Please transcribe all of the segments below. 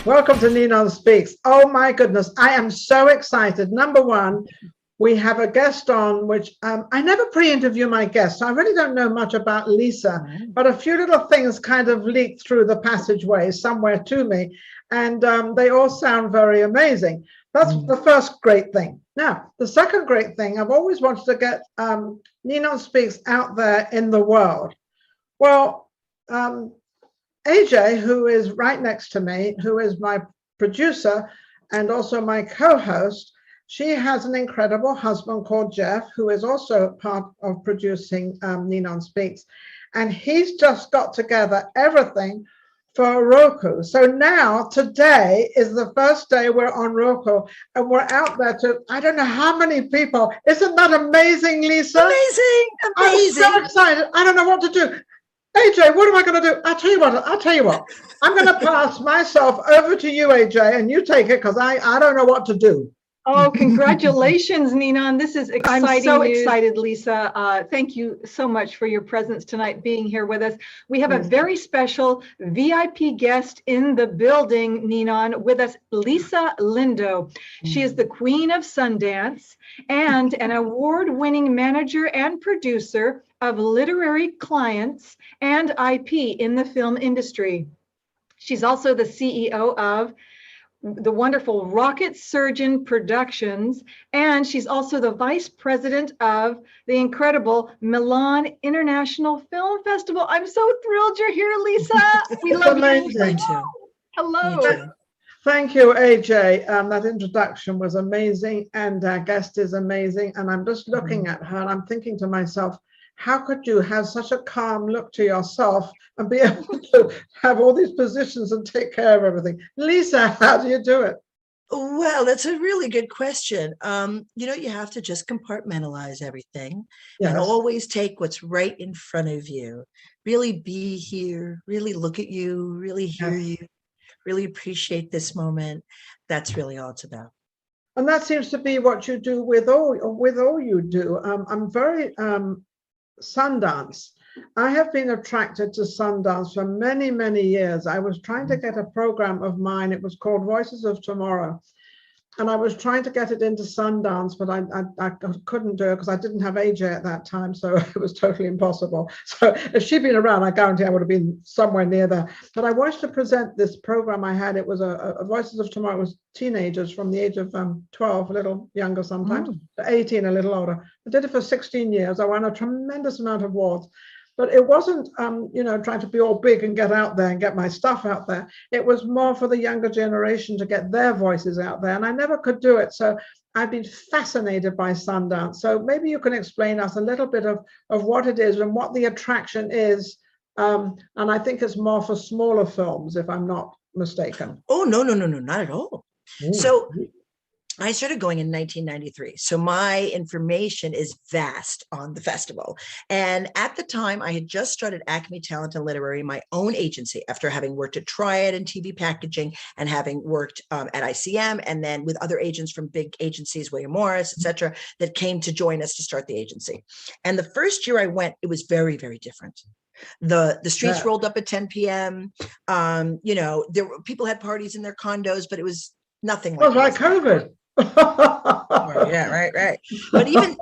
Welcome to Ninon Speaks. Oh my goodness, I am so excited. Number one, we have a guest on, which I never pre-interview my guests. So I really don't know much about Lisa, but a few little things kind of leaked through the passageway somewhere to me, and they all sound very amazing. That's the first great thing. Now, the second great thing, I've always wanted to get Ninon Speaks out there in the world. Well, AJ, who is right next to me, who is my producer and also my co-host, she has an incredible husband called Jeff, who is also part of producing Ninon Speaks. And he's just got together everything for Roku. So now, today is the first day we're on Roku, and we're out there to, I don't know how many people. Isn't that amazing, Lisa? Amazing, amazing. I'm so excited. I don't know what to do. AJ, what am I going to do? I'll tell you what. I'm going to pass myself over to you, AJ, and you take it because I don't know what to do. Oh, congratulations, Ninon. This is exciting. I'm so news. Excited, Lisa. Thank you so much for your presence tonight, being here with us. We have a very special VIP guest in the building, Ninon, with us, Lisa Lindo. She is the Queen of Sundance and an award-winning manager and producer of literary clients and IP in the film industry. She's also the CEO of the wonderful Rocket Surgeon Productions, and she's also the Vice President of the incredible Milan International Film Festival. I'm so thrilled you're here, Lisa. We love you. Hello. Thank you, AJ. That introduction was amazing, and our guest is amazing. And I'm just looking at her, and I'm thinking to myself, how could you have such a calm look to yourself and be able to have all these positions and take care of everything? Lisa, how do you do it? Well, that's a really good question. You have to just compartmentalize everything and always take what's right in front of you. Really be here, really look at you, really hear you, really appreciate this moment. That's really all it's about. And that seems to be what you do with all you do. I'm very Sundance. I have been attracted to Sundance for many, many years. I was trying to get a program of mine. It was called Voices of Tomorrow. And I was trying to get it into Sundance, but I couldn't do it because I didn't have AJ at that time. So it was totally impossible. So if she'd been around, I guarantee I would have been somewhere near there. But I wanted to present this program I had. It was a Voices of Tomorrow. It was teenagers from the age of 12, a little younger sometimes, to 18, a little older. I did it for 16 years. I won a tremendous amount of awards. But it wasn't, trying to be all big and get out there and get my stuff out there. It was more for the younger generation to get their voices out there. And I never could do it. So I've been fascinated by Sundance. So maybe you can explain us a little bit of what it is and what the attraction is. And I think it's more for smaller films, if I'm not mistaken. Oh, no, not at all. Ooh. So I started going in 1993. So my information is vast on the festival. And at the time, I had just started Acme Talent and Literary, my own agency, after having worked at Triad and TV packaging and having worked at ICM, and then with other agents from big agencies, William Morris, et cetera, that came to join us to start the agency. And the first year I went, it was very, very different. The streets rolled up at 10 p.m. People had parties in their condos, but it was nothing like COVID. Yeah, right. But even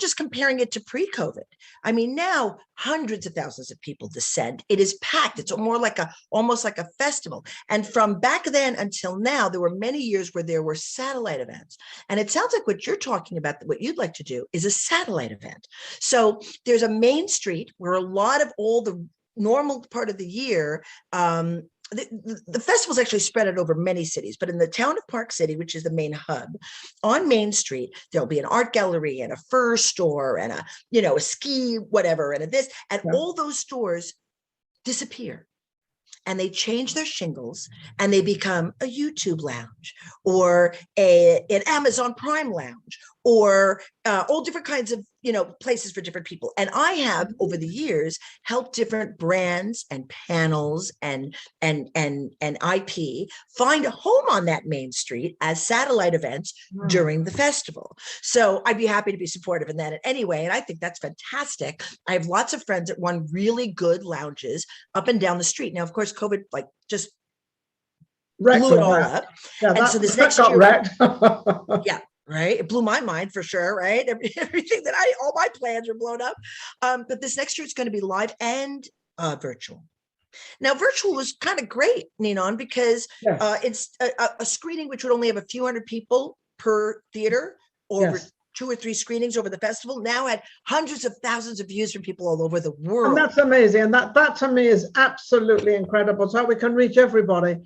just comparing it to pre-COVID, I mean, now hundreds of thousands of people descend. It is packed. It's almost like a festival. And from back then until now, there were many years where there were satellite events. And it sounds like what you're talking about, what you'd like to do, is a satellite event. So there's a main street where a lot of all the normal part of the year, the festival is actually spread out over many cities, but in the town of Park City, which is the main hub, on Main Street, there'll be an art gallery and a fur store and a ski, whatever, and all those stores disappear. And they change their shingles and they become a YouTube lounge or an Amazon Prime lounge or all different kinds of, places for different people. And I have over the years helped different brands and panels and IP find a home on that main street as satellite events during the festival. So I'd be happy to be supportive in that anyway. And I think that's fantastic. I have lots of friends that run really good lounges up and down the street. Now, of course, COVID just blew it all up. Yeah, and so this that next got year, wrecked. yeah, right. It blew my mind for sure, right? Everything that all my plans were blown up. But this next year it's going to be live and virtual. Now, virtual was kind of great, Ninon, because Yes. it's a screening which would only have a few hundred people per theater over Yes. 2 or 3 screenings over the festival. Now had hundreds of thousands of views from people all over the And world. that's amazing. And that to me is absolutely incredible. So we can reach everybody,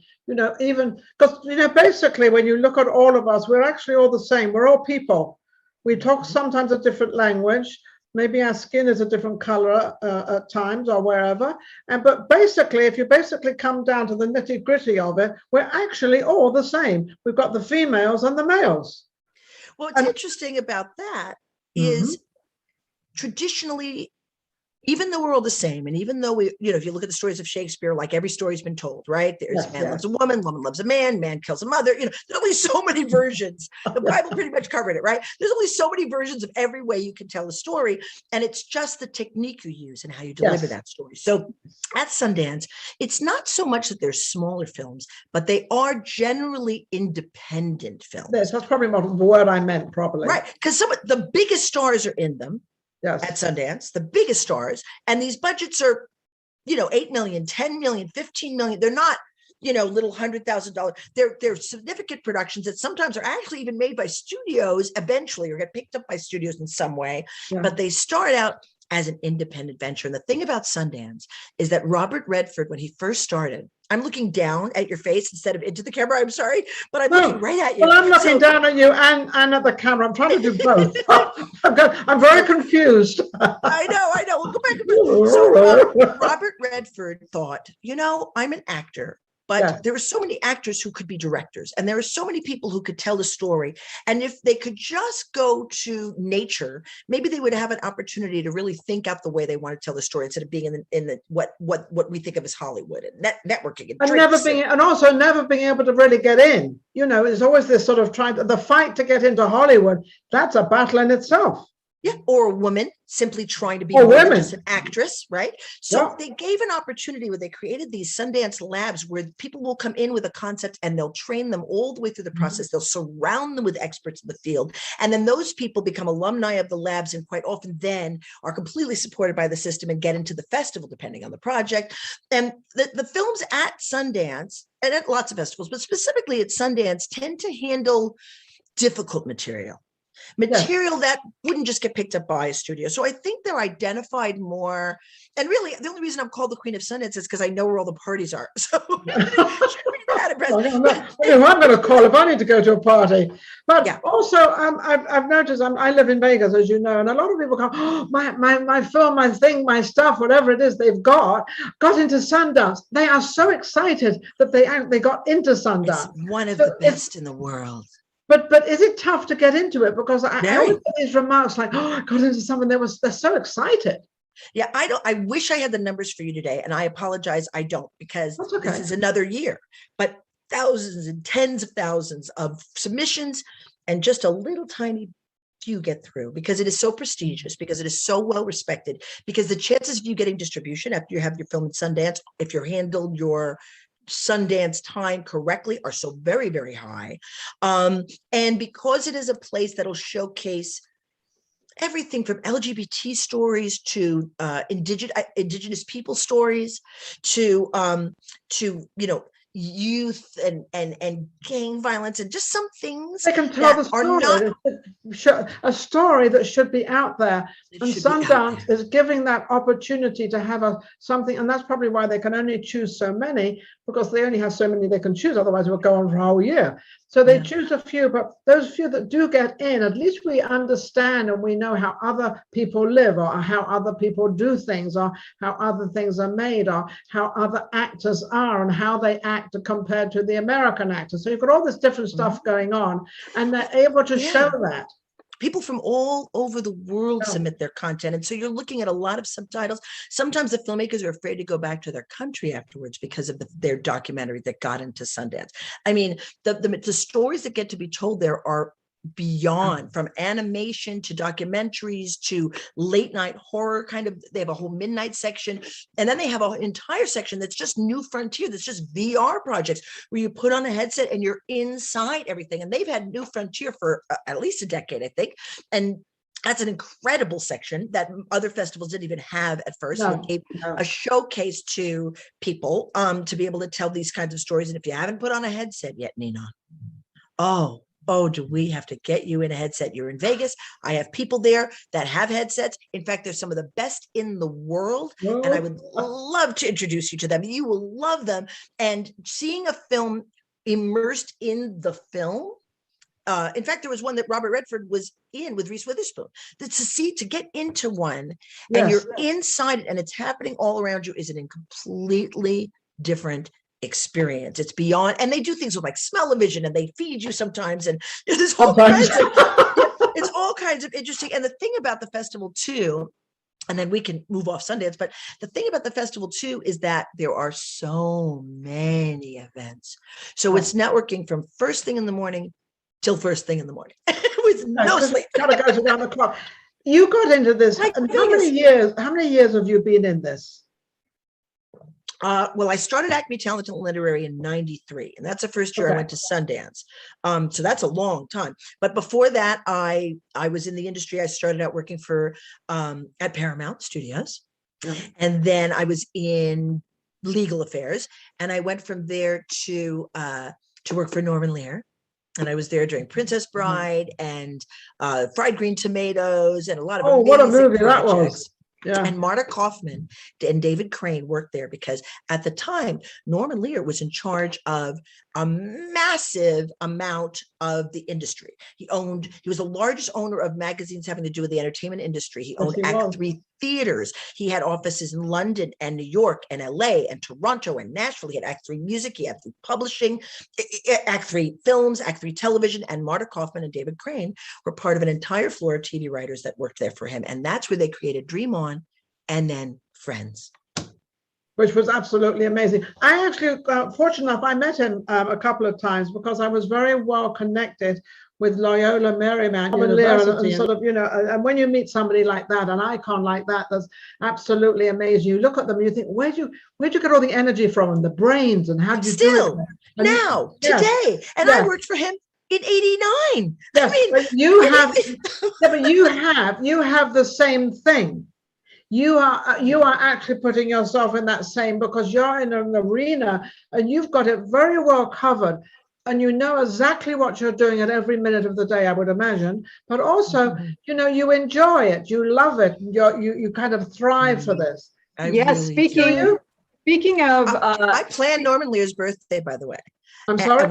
even because, basically when you look at all of us, we're actually all the same. We're all people. We talk sometimes a different language. Maybe our skin is a different color at times or wherever. But basically, if you basically come down to the nitty gritty of it, we're actually all the same. We've got the females and the males. What's interesting about that is traditionally, even though we're all the same, and even though if you look at the stories of Shakespeare, like every story's been told, right? There's man loves a woman loves a man kills a mother. There's only so many versions. The Bible pretty much covered it, right? There's only so many versions of every way you can tell a story, and it's just the technique you use and how you deliver that story. So at Sundance, it's not so much that they're smaller films, but they are generally independent films. Yes, that's probably not the word I meant properly. Right, because some of the biggest stars are in them. Yes. At Sundance, the biggest stars, and these budgets are, 8 million, 10 million, 15 million. They're not, little $100,000. They're significant productions that sometimes are actually even made by studios eventually, or get picked up by studios in some way. Yeah. But they start out as an independent venture. And the thing about Sundance is that Robert Redford, when he first started, I'm looking down at your face instead of into the camera. I'm sorry, but I'm looking right at you. Well, I'm looking down at you and at the camera. I'm trying to do both. I'm very confused. I know. We'll go back. So Robert Redford thought, I'm an actor. But there were so many actors who could be directors, and there were so many people who could tell the story. And if they could just go to nature, maybe they would have an opportunity to really think out the way they want to tell the story instead of being in the what we think of as Hollywood and networking and also never being able to really get in. There's always this sort of the fight to get into Hollywood. That's a battle in itself. Yeah, or a woman simply trying to be just an actress, right? So they gave an opportunity where they created these Sundance labs where people will come in with a concept and they'll train them all the way through the process. They'll surround them with experts in the field. And then those people become alumni of the labs and quite often then are completely supported by the system and get into the festival, depending on the project. And the films at Sundance, and at lots of festivals, but specifically at Sundance, tend to handle difficult material that wouldn't just get picked up by a studio. So I think they're identified more. And really, the only reason I'm called the Queen of Sundance is because I know where all the parties are. So shouldn't be that impressive. I'm going to call if I need to go to a party. But also, I've noticed, I live in Vegas, as you know, and a lot of people go, oh, my film, my thing, my stuff, whatever it is they've got into Sundance. They are so excited that they got into Sundance. It's one of the best in the world. But is it tough to get into it? Because I always get these remarks like, oh, I got into something. They're so excited. Yeah, I wish I had the numbers for you today. And I apologize, I don't, because this is another year. But thousands and tens of thousands of submissions and just a little tiny few get through because it is so prestigious, because it is so well respected, because the chances of you getting distribution after you have your film at Sundance, if you're handled your Sundance time correctly, are so very, very high. And because it is a place that'll showcase everything from LGBT stories to indigenous people stories to youth and gang violence and just some things they can tell the story. A story that should be out there, and Sundance is giving that opportunity to have something, and that's probably why they can only choose so many, because they only have so many they can choose, otherwise it will go on for a whole year. So they choose a few, but those few that do get in, at least we understand and we know how other people live, or how other people do things, or how other things are made, or how other actors are and how they act compared to the American actors. So you've got all this different stuff going on, and they're able to show that. People from all over the world submit their content. And so you're looking at a lot of subtitles. Sometimes the filmmakers are afraid to go back to their country afterwards because of their documentary that got into Sundance. I mean, the stories that get to be told there are beyond, from animation to documentaries to late night horror kind of. They have a whole midnight section, and then they have an entire section that's just new frontier, that's just VR projects where you put on a headset and you're inside everything. And they've had New Frontier for at least a decade, I think. And that's an incredible section that other festivals didn't even have at first. No, So it gave a showcase to people to be able to tell these kinds of stories. And if you haven't put on a headset yet, Ninon, oh, do we have to get you in a headset? You're in Vegas. I have people there that have headsets. In fact, they're some of the best in the world. And I would love to introduce you to them. You will love them. And seeing a film immersed in the film. In fact, there was one that Robert Redford was in with Reese Witherspoon. To get into one and you're inside it and it's happening all around you is a completely different experience. It's beyond, and they do things with like smell-o-vision, and they feed you sometimes, and there's all kinds of, it's all kinds of interesting. And the thing about the festival too, and then we can move off Sundance, but the thing about the festival too is that there are so many events. So it's networking from first thing in the morning till first thing in the morning with no sleep. Kind of goes around the clock. You got into this. Like and how many years have you been in this? Well, I started Acme Talent and Literary in '93, and that's the first year I went to Sundance. So that's a long time. But before that, I was in the industry. I started out working for at Paramount Studios, and then I was in legal affairs, and I went from there to work for Norman Lear. And I was there during Princess Bride and Fried Green Tomatoes and a lot of what a movie that was. Yeah. And Marta Kaufman and David Crane worked there because at the time, Norman Lear was in charge of a massive amount of the industry. He was the largest owner of magazines having to do with the entertainment industry. He owned Act 3 theaters. He had offices in London and New York and LA and Toronto and Nashville. He had Act 3 Music. He had Act 3 Publishing, Act 3 Films, Act 3 Television, and Marta Kaufman and David Crane were part of an entire floor of TV writers that worked there for him. And that's where they created Dream On and then Friends. Which was absolutely amazing. I actually, fortunate enough, I met him a couple of times because I was very well connected with Loyola Marymount University. And sort of, and when you meet somebody like that, an icon like that, that's absolutely amazing. You look at them and you think, where'd you get all the energy from and the brains, and how did you do it? Now, today. And I worked for him in '89. Yes, I mean, but you have the same thing. You are actually putting yourself in that same, because you're in an arena and you've got it very well covered, and you know exactly what you're doing at every minute of the day, I would imagine. But also, you enjoy it, you love it, you kind of thrive for this. Yes, really speaking of, I planned Norman Lear's birthday, by the way. I'm sorry?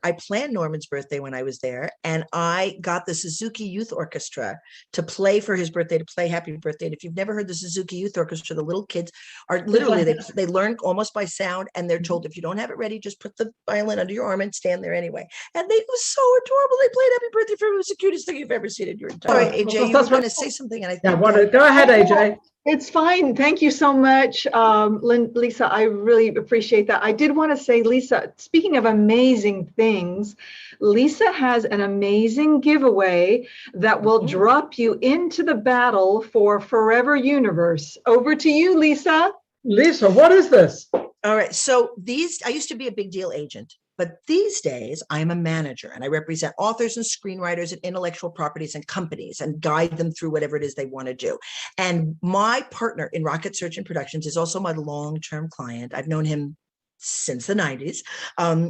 I planned Norman's birthday when I was there, and I got the Suzuki Youth Orchestra to play for his birthday, to play Happy Birthday. And if you've never heard the Suzuki Youth Orchestra, the little kids are literally, they learn almost by sound, and they're told, if you don't have it ready, just put the violin under your arm and stand there anyway. And it was so adorable. They played Happy Birthday for him. It was the cutest thing you've ever seen in your entire life. All right, AJ, you were going to say something, and I think go ahead, AJ. It's fine. Thank you so much, Lisa. I really appreciate that. I did want to say, Lisa, speaking of amazing things, Lisa has an amazing giveaway that will drop you into the battle for Forever Universe. Over to you, Lisa. Lisa, what is this? All right. So I used to be a big deal agent. But these days, I'm a manager, and I represent authors and screenwriters and intellectual properties and companies and guide them through whatever it is they want to do. And my partner in Rocket Search and Productions is also my long-term client. I've known him since the 90s.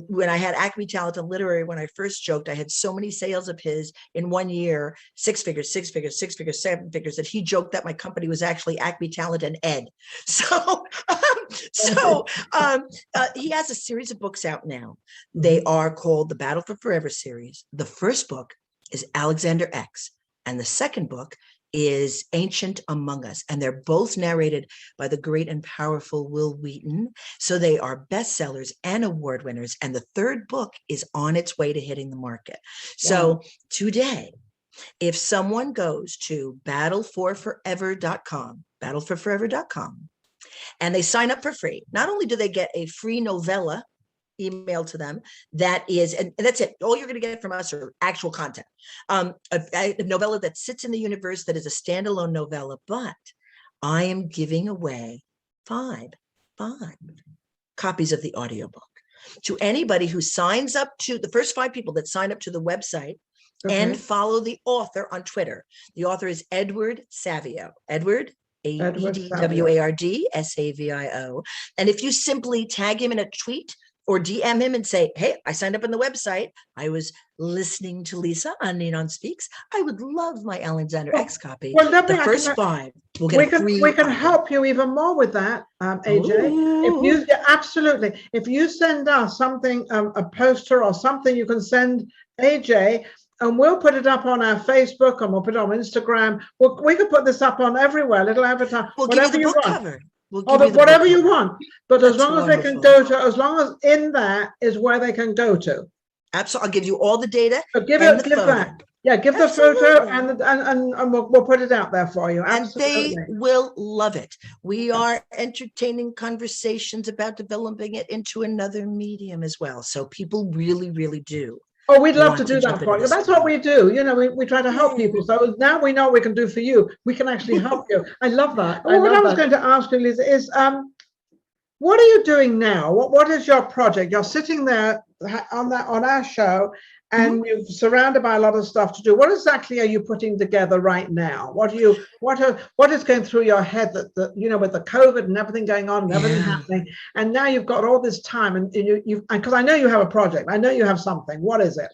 When I had Acme Talent and Literary, when I first joked, I had so many sales of his in 1 year, 6 figures, 6 figures, 6 figures, 7 figures, that he joked that my company was actually Acme Talent and Ed. So he has a series of books out now. They are called the Battle for Forever series. The first book is Alexander X, and the second book is Ancient Among Us, and they're both narrated by the great and powerful Will Wheaton. So they are bestsellers and award winners, and the third book is on its way to hitting the market. So today, if someone goes to battleforforever.com, and they sign up for free, not only do they get a free novella email to them that is, and that's it. All you're going to get from us are actual content. A novella that sits in the universe that is a standalone novella, but I am giving away five copies of the audiobook to anybody who signs up to the first 5 people that sign up to the website and follow the author on Twitter. The author is Edward Savio. Edward, AEDWARD, SAVIO. And if you simply tag him in a tweet or DM him and say, hey, I signed up on the website. I was listening to Lisa on NinonSpeaks. I would love my Alexander X copy. Well, the first 5 will get a free. We can help you even more with that, AJ. Absolutely. If you send us something, a poster or something, you can send AJ, and we'll put it up on our Facebook, and we'll put it on Instagram. We can put this up on everywhere. Little advertising. We'll give you the book cover. Whatever you want, but as long as they can go to, as long as in that is where they can go to. Absolutely, I'll give you all the data. But give that, give the photo, and we'll put it out there for you. Absolutely. And they will love it. We are entertaining conversations about developing it into another medium as well. So people really, really do. Oh, we'd love to do that for you. That's what we do. You know, we try to help people. So now we know what we can do for you. We can actually help you. I love that. What I was going to ask you, Lisa, is what are you doing now? What is your project? You're sitting there on our show, and you're surrounded by a lot of stuff to do. What exactly are you putting together right now? What is going through your head that you know, with the COVID and everything going on and everything happening, and now you've got all this time, and you because I know you have a project. I know you have something. What is it?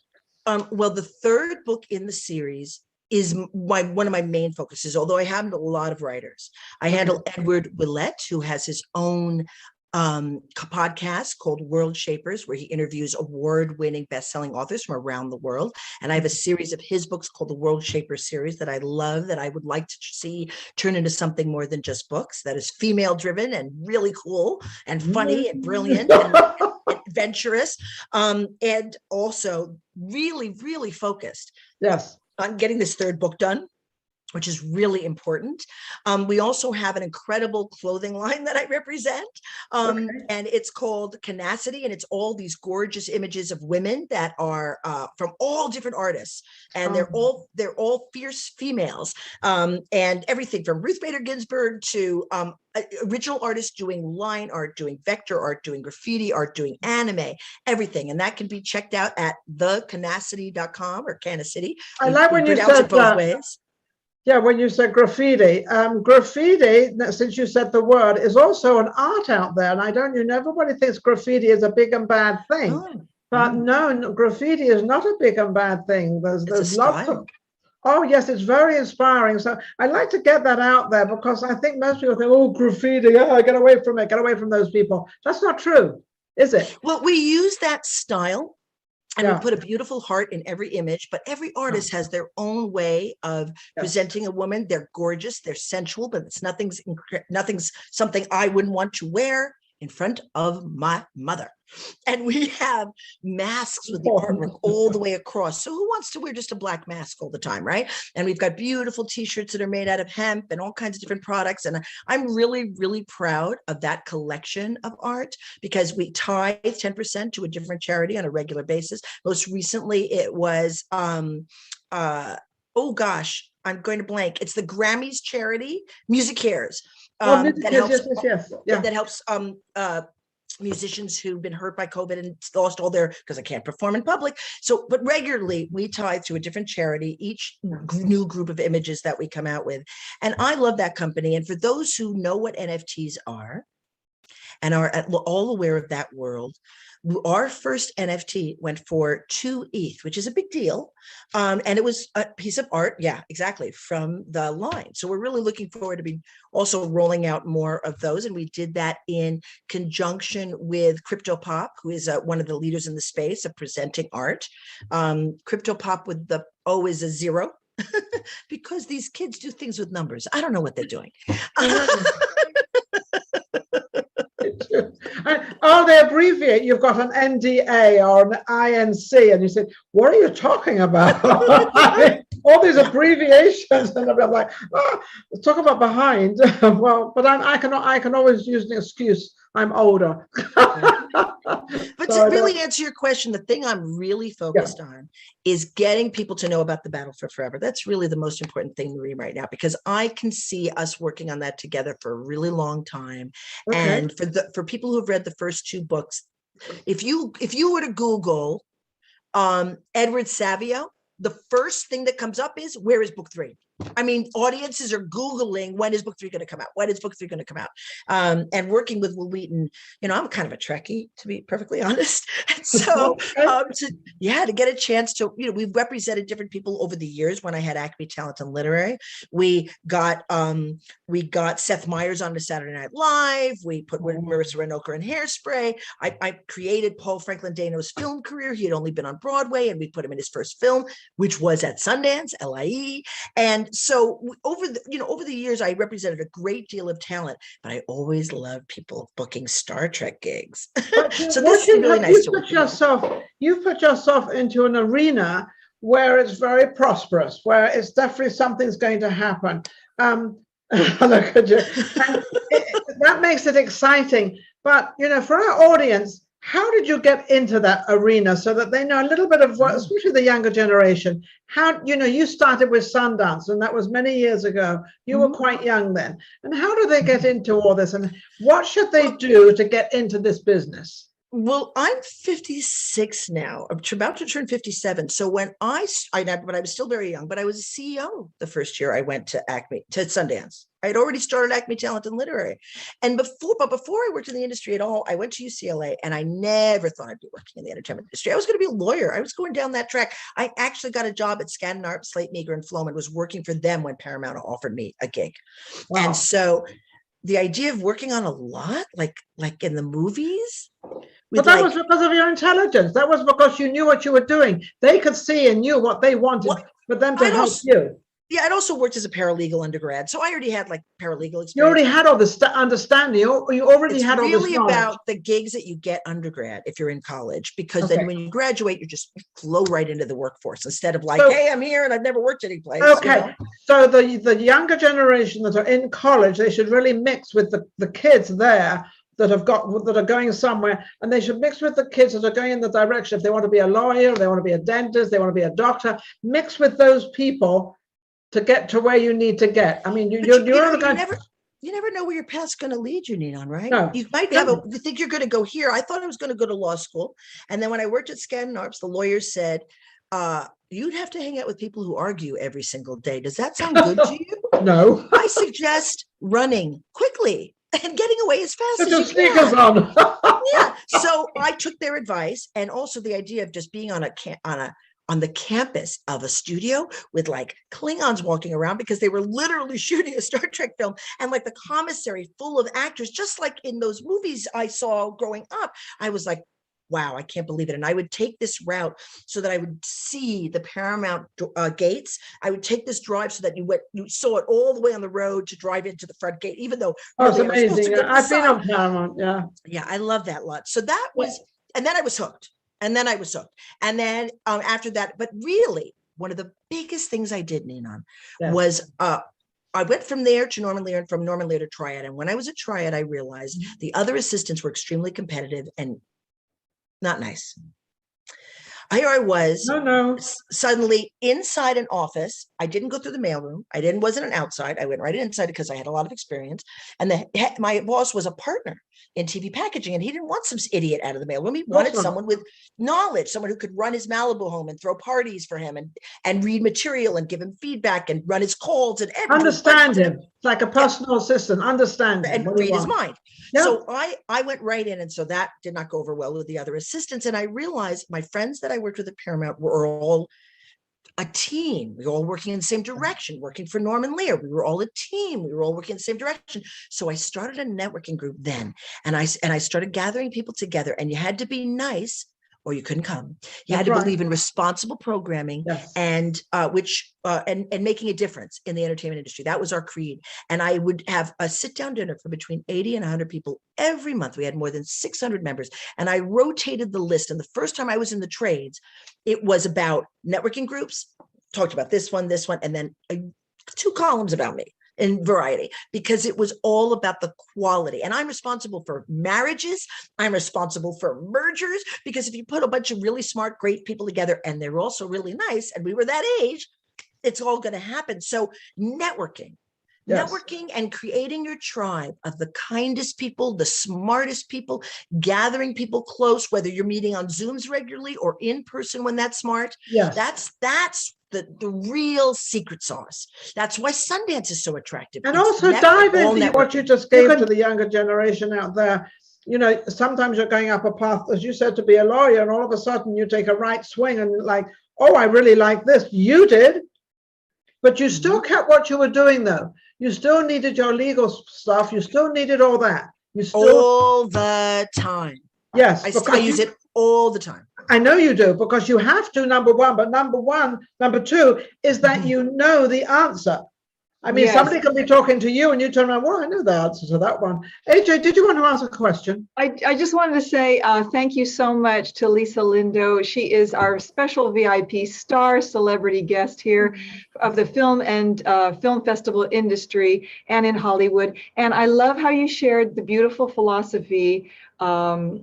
Well, the 3rd book in the series is one of my main focuses, although I handle a lot of writers. I handle Edward Willett, who has his own podcast called World Shapers, where he interviews award-winning best-selling authors from around the world. And I have a series of his books called the World Shapers series that I love, that I would like to see turn into something more than just books, that is female-driven and really cool and funny and brilliant and adventurous, and also really, really focused on getting this 3rd book done, which is really important. We also have an incredible clothing line that I represent, and it's called Canacity, and it's all these gorgeous images of women that are from all different artists, and they're all fierce females, and everything from Ruth Bader Ginsburg to original artists doing line art, doing vector art, doing graffiti art, doing anime, everything. And that can be checked out at thecanacity.com or Canacity. I like when you said both ways. Yeah, when you said graffiti, since you said the word, is also an art out there. And everybody thinks graffiti is a big and bad thing. But no, graffiti is not a big and bad thing. There's lots of, oh yes, it's very inspiring. So I like to get that out there, because I think most people think, oh, graffiti, get away from it, get away from those people. That's not true, is it? Well, we use that style. And we put a beautiful heart in every image, but every artist has their own way of presenting a woman. They're gorgeous, they're sensual, but it's nothing's something I wouldn't want to wear in front of my mother. And we have masks with the artwork all the way across. So who wants to wear just a black mask all the time, right? And we've got beautiful t-shirts that are made out of hemp and all kinds of different products. And I'm really, really proud of that collection of art, because we tithe 10% to a different charity on a regular basis. Most recently, it was, oh gosh, I'm going to blank. It's the Grammys charity, Music Cares. That helps musicians who've been hurt by COVID and lost all their, because I can't perform in public. So, but regularly we tithe to a different charity each new group of images that we come out with. And I love that company. And for those who know what NFTs are and are all aware of that world, our first NFT went for 2 ETH, which is a big deal. And it was a piece of art, from the line. So we're really looking forward to be also rolling out more of those. And we did that in conjunction with CryptoPop, who is one of the leaders in the space of presenting art. CryptoPop with the O is a 0, because these kids do things with numbers. I don't know what they're doing. Oh, they abbreviate. You've got an NDA or an INC, and you said, what are you talking about? all these abbreviations, and I'm like, oh, talk about behind. Well, but I can always use an excuse. I'm older. But So to really answer your question, the thing I'm really focused on is getting people to know about the Battle for Forever. That's really the most important thing to me right now, because I can see us working on that together for a really long time. Okay. And for people who have read the first two books, if you were to Google Edward Savio, the first thing that comes up is, where is book 3? I mean, audiences are Googling, when is book 3 going to come out? When is book 3 going to come out? And working with Will Wheaton, you know, I'm kind of a Trekkie, to be perfectly honest. And so to get a chance to, you know, we've represented different people over the years. When I had Acme Talent and Literary, we got Seth Meyers on to Saturday Night Live. We put Marissa Renoker in Hairspray. I created Paul Franklin Dano's film career. He had only been on Broadway, and we put him in his first film, which was at Sundance, LIE. And so over the years, I represented a great deal of talent, but I always loved people booking Star Trek gigs. So this is really nice to work with. You've put yourself into an arena where it's very prosperous, where it's definitely something's going to happen. Look at you. And that makes it exciting. But, you know, for our audience, how did you get into that arena so that they know a little bit of what, especially the younger generation, how, you know, you started with Sundance, and that was many years ago. You were quite young then. And how do they get into all this? And what should they do to get into this business? Well, I'm 56 now. I'm about to turn 57. So when I was still very young, but I was a CEO the first year I went to Sundance. I had already started Acme Talent and Literary. And before I worked in the industry at all, I went to UCLA, and I never thought I'd be working in the entertainment industry. I was going to be a lawyer. I was going down that track. I actually got a job at Skadden Arps, Slate, Meagher, and Floman, was working for them when Paramount offered me a gig. Wow. And so the idea of working on a lot, like in the movies. But that was because of your intelligence. That was because you knew what you were doing. They could see and knew what they wanted for them to help you. Yeah, I'd also worked as a paralegal undergrad, so I already had like paralegal experience. You already had all this understanding. You already had all this knowledge. It's really about the gigs that you get undergrad if you're in college, because then when you graduate, you flow right into the workforce instead of like, hey, I'm here and I've never worked anyplace. Okay, you know? So the younger generation that are in college, they should really mix with the kids there that are going somewhere, and they should mix with the kids that are going in the direction. If they want to be a lawyer, they want to be a dentist, they want to be a doctor, mix with those people to get to where you need to get. I mean, you never know where your path's going to lead you, Ninon, right? No. You might you think you're going to go here. I thought I was going to go to law school. And then when I worked at Skadden Arps, the lawyers said, you'd have to hang out with people who argue every single day. Does that sound good to you? No. I suggest running quickly and getting away as fast as you sneakers can. On. Yeah. So I took their advice, and also the idea of just being on the campus of a studio with like Klingons walking around, because they were literally shooting a Star Trek film, and like the commissary full of actors, just like in those movies I saw growing up. I was like, wow, I can't believe it. And I would take this route so that I would see the Paramount gates. I would take this drive so that you saw it all the way on the road to drive into the front gate, even though it's amazing. I've been on Paramount. Yeah, I love that lot. So that was, and then I was hooked. And then after that, but really one of the biggest things I did, Ninon, was I went from there to Norman Lear, and from Norman Lear to Triad. And when I was at Triad, I realized the other assistants were extremely competitive and not nice. Here I was suddenly inside an office. I didn't go through the mailroom. Wasn't an outside. I went right inside because I had a lot of experience. And my boss was a partner in TV packaging, and he didn't want some idiot out of the mailroom. He wanted someone with knowledge, someone who could run his Malibu home and throw parties for him and read material and give him feedback and run his calls and understand him, like a personal assistant, understand him and read his mind. Yeah. So I went right in, and so that did not go over well with the other assistants. And I realized my friends that I worked with at Paramount were all a team. We were all working in the same direction, working for Norman Lear. We were all a team. We were all working in the same direction. So I started a networking group then, and I started gathering people together, and you had to be nice or you couldn't come. You had to believe in responsible programming and making a difference in the entertainment industry. That was our creed. And I would have a sit-down dinner for between 80 and 100 people every month. We had more than 600 members, and I rotated the list. And the first time I was in the trades, it was about networking groups, talked about this one, and then 2 columns about me in Variety, because it was all about the quality. And I'm responsible for marriages. I'm responsible for mergers, because if you put a bunch of really smart, great people together and they're also really nice, and we were that age, it's all going to happen. So networking. Yes. Networking and creating your tribe of the kindest people, the smartest people, gathering people close, whether you're meeting on Zooms regularly or in person when that's smart. Yes. That's the real secret sauce. That's why Sundance is so attractive. And also dive into what you just gave to the younger generation out there. You know, sometimes you're going up a path, as you said, to be a lawyer, and all of a sudden you take a right swing and like, oh, I really like this. You did, but you still kept what you were doing though. You still needed your legal stuff. You still needed all that. You still all the time. Yes, I use it all the time. I know you do, because you have to, number one. But number two is that you know the answer. I mean, yes. Somebody can be talking to you and you turn around, well, I know the answer to that one. AJ, did you want to ask a question? I just wanted to say thank you so much to Lisa Lindo. She is our special VIP star celebrity guest here of the film and film festival industry and in Hollywood. And I love how you shared the beautiful philosophy of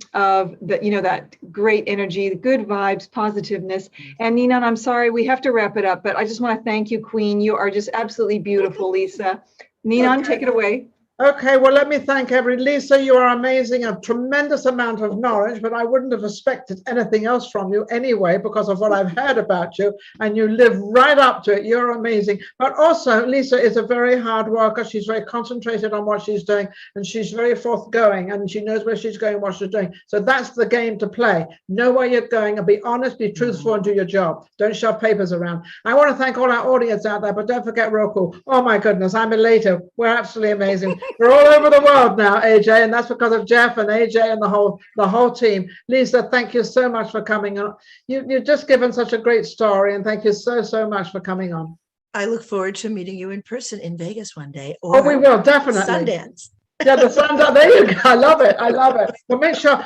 the, you know, that great energy, the good vibes, positiveness. And Ninon, I'm sorry, we have to wrap it up, but I just want to thank you, Queen. You are just absolutely beautiful, Lisa. Ninon, take it away. Okay, well, let me thank Lisa, you are amazing, a tremendous amount of knowledge, but I wouldn't have expected anything else from you anyway, because of what I've heard about you, and you live right up to it. You're amazing. But also, Lisa is a very hard worker. She's very concentrated on what she's doing, and she's very forthgoing, and she knows where she's going, what she's doing. So that's the game to play. Know where you're going, and be honest, be truthful, and do your job. Don't shove papers around. I want to thank all our audience out there, but don't forget Roku. Oh my goodness, I'm elated. We're absolutely amazing. We're all over the world now, AJ, and that's because of Jeff and AJ and the whole team. Lisa, thank you so much for coming on. You've just given such a great story, and thank you so much for coming on. I look forward to meeting you in person in Vegas one day. Or we will, definitely. Sundance. Yeah, the Sundance. There you go. I love it. I'll make sure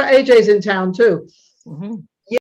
AJ's in town too. Mm-hmm. Yeah.